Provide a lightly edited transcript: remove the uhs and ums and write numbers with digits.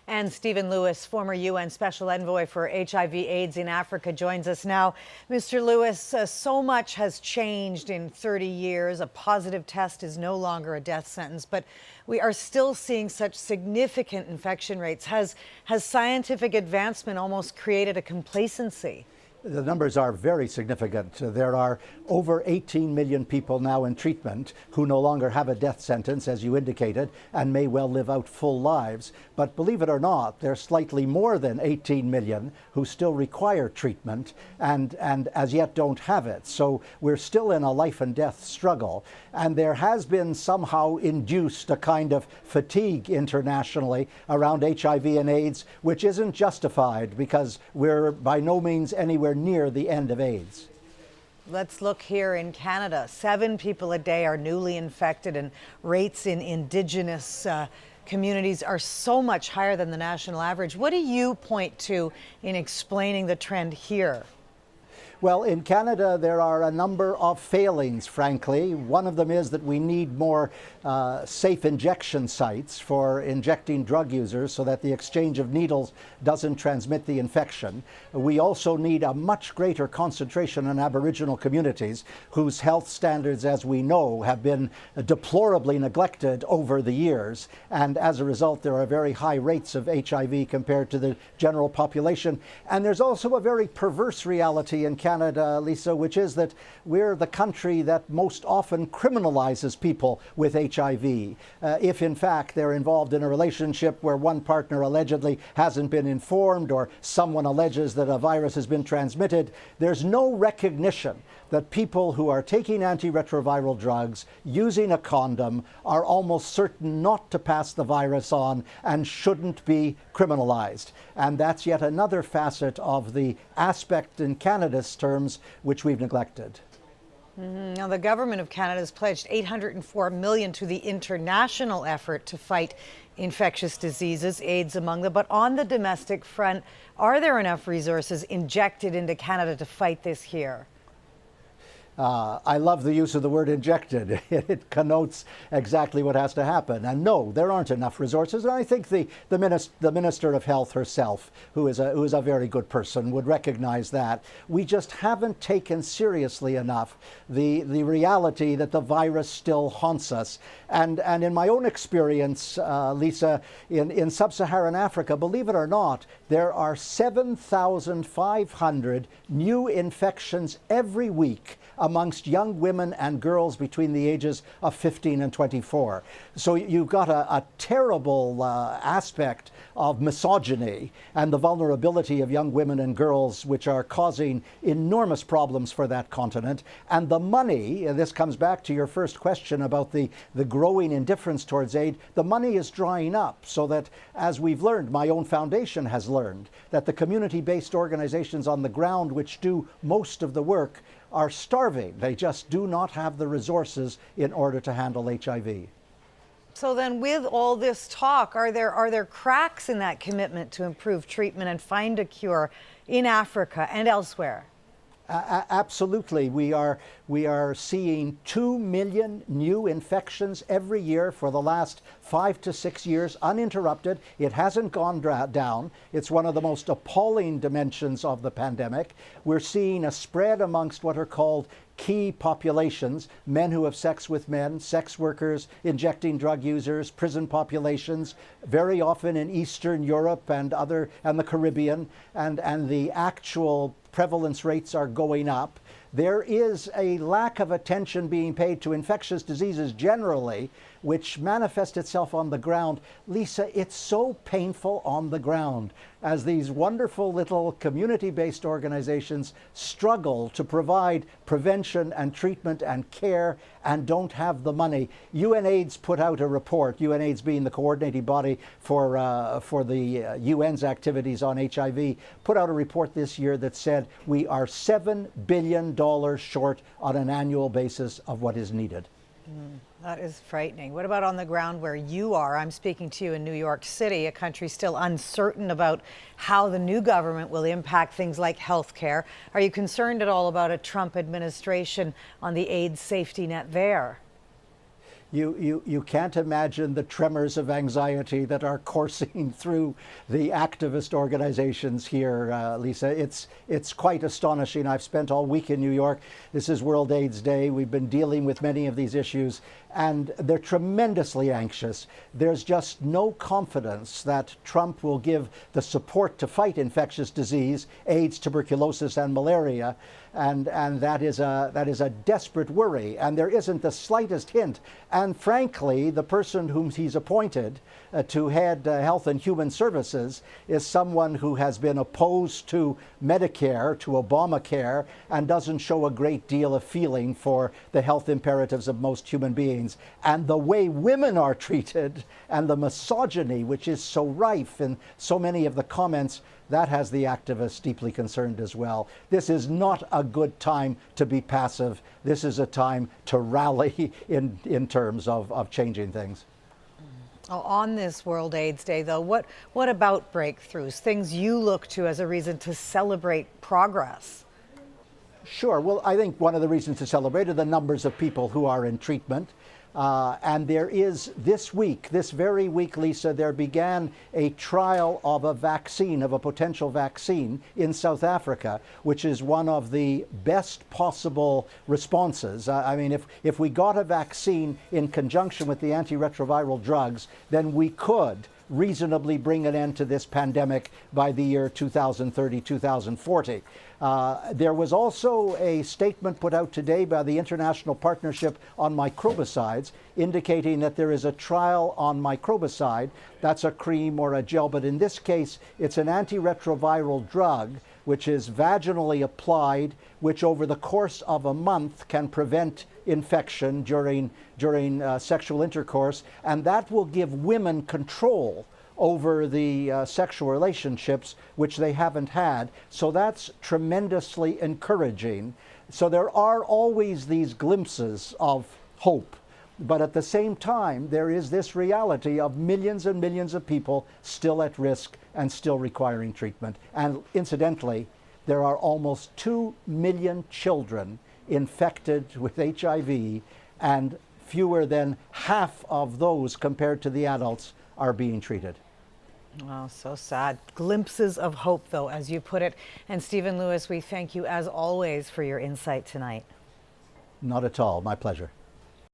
And Stephen Lewis, former UN Special Envoy for HIV/AIDS in Africa, joins us now. Mr. Lewis, so much has changed in 30 years. A positive test is no longer a death sentence, but we are still seeing such significant infection rates. Has scientific advancement almost created a complacency? The numbers are very significant. There are over 18 million people now in treatment who no longer have a death sentence, as you indicated, and may well live out full lives. But believe it or not, there's slightly more than 18 million who still require treatment and as yet don't have it. So we're still in a life and death struggle. And there has been somehow induced a kind of fatigue internationally around HIV and AIDS, which isn't justified because we're by no means anywhere near the end of AIDS. Let's look here in Canada. 7 people a day are newly infected, and rates in Indigenous communities are so much higher than the national average. What do you point to in explaining the trend here? Well, in Canada, there are a number of failings, frankly. One of them is that we need more safe injection sites for injecting drug users so that the exchange of needles doesn't transmit the infection. We also need a much greater concentration in Aboriginal communities whose health standards, as we know, have been deplorably neglected over the years. And as a result, there are very high rates of HIV compared to the general population. And there's also a very perverse reality in Canada, Lisa, which is that we're the country that most often criminalizes people with HIV. If in fact they're involved in a relationship where one partner allegedly hasn't been informed or someone alleges that a virus has been transmitted, there's no recognition that people who are taking antiretroviral drugs, using a condom, are almost certain not to pass the virus on and shouldn't be criminalized. And that's yet another facet of the aspect in Canada's terms which we've neglected. Now, the government of Canada has pledged $804 million to the international effort to fight infectious diseases, AIDS among them. But on the domestic front, are there enough resources injected into Canada to fight this here? I love the use of the word injected. It connotes exactly what has to happen. And no, there aren't enough resources. And I think the Minister of Health herself, who is a very good person, would recognize that. We just haven't taken seriously enough the reality that the virus still haunts us. And in my own experience, Lisa, in sub-Saharan Africa, believe it or not, there are 7,500 new infections every week amongst young women and girls between the ages of 15 and 24. So you've got a terrible aspect of misogyny and the vulnerability of young women and girls, which are causing enormous problems for that continent. And the money, and this comes back to your first question about the growing indifference towards aid, the money is drying up, so that, as we've learned, my own foundation has learned, that the community-based organizations on the ground which do most of the work are starving. They just do not have the resources in order to handle HIV. So then, with all this talk, are there cracks in that commitment to improve treatment and find a cure in Africa and elsewhere? Absolutely. We are seeing 2 million new infections every year for the last 5 to 6 years, uninterrupted. It hasn't gone down. It's one of the most appalling dimensions of the pandemic. We're seeing a spread amongst what are called key populations: men who have sex with men, sex workers, injecting drug users, prison populations, very often in Eastern Europe and the Caribbean, and the actual prevalence rates are going up. There is a lack of attention being paid to infectious diseases generally, which manifests itself on the ground. Lisa, it's so painful on the ground as these wonderful little community-based organizations struggle to provide prevention and treatment and care and don't have the money. UNAIDS put out a report, UNAIDS being the coordinating body for the UN's activities on HIV, put out a report this year that said we are $7 billion short on an annual basis of what is needed. That is frightening. What about on the ground where you are? I'm speaking to you in New York City, a country still uncertain about how the new government will impact things like health care. Are you concerned at all about a Trump administration on the AIDS safety net there? You can't imagine the tremors of anxiety that are coursing through the activist organizations here, Lisa. It's quite astonishing. I've spent all week in New York. This is World AIDS Day. We've been dealing with many of these issues, and they're tremendously anxious. There's just no confidence that Trump will give the support to fight infectious disease, AIDS, tuberculosis, and malaria. And that is a desperate worry, and there isn't the slightest hint. And frankly, the person whom he's appointed to head Health and Human Services is someone who has been opposed to Medicare, to Obamacare, and doesn't show a great deal of feeling for the health imperatives of most human beings. And the way women are treated and the misogyny, which is so rife in so many of the comments, that has the activists deeply concerned as well. This is not a good time to be passive. This is a time to rally in terms of changing things. Oh, on this World AIDS Day, though, what about breakthroughs, things you look to as a reason to celebrate progress? Sure. Well, I think one of the reasons to celebrate are the numbers of people who are in treatment. And there is this week, this very week, Lisa, there began a trial of a vaccine, of a potential vaccine in South Africa, which is one of the best possible responses. I mean, if we got a vaccine in conjunction with the antiretroviral drugs, then we could reasonably bring an end to this pandemic by the year 2030, 2040. There was also a statement put out today by the International Partnership on Microbicides indicating that there is a trial on microbicide. That's a cream or a gel, but in this case, it's an antiretroviral drug which is vaginally applied, which over the course of a month can prevent infection during sexual intercourse, and that will give women control over the sexual relationships which they haven't had. So that's tremendously encouraging. So there are always these glimpses of hope. But at the same time, there is this reality of millions and millions of people still at risk and still requiring treatment. And incidentally, there are almost 2 million children infected with HIV, and fewer than half of those compared to the adults are being treated. Oh, so sad. Glimpses of hope, though, as you put it. And Stephen Lewis, we thank you as always for your insight tonight. Not at all. My pleasure.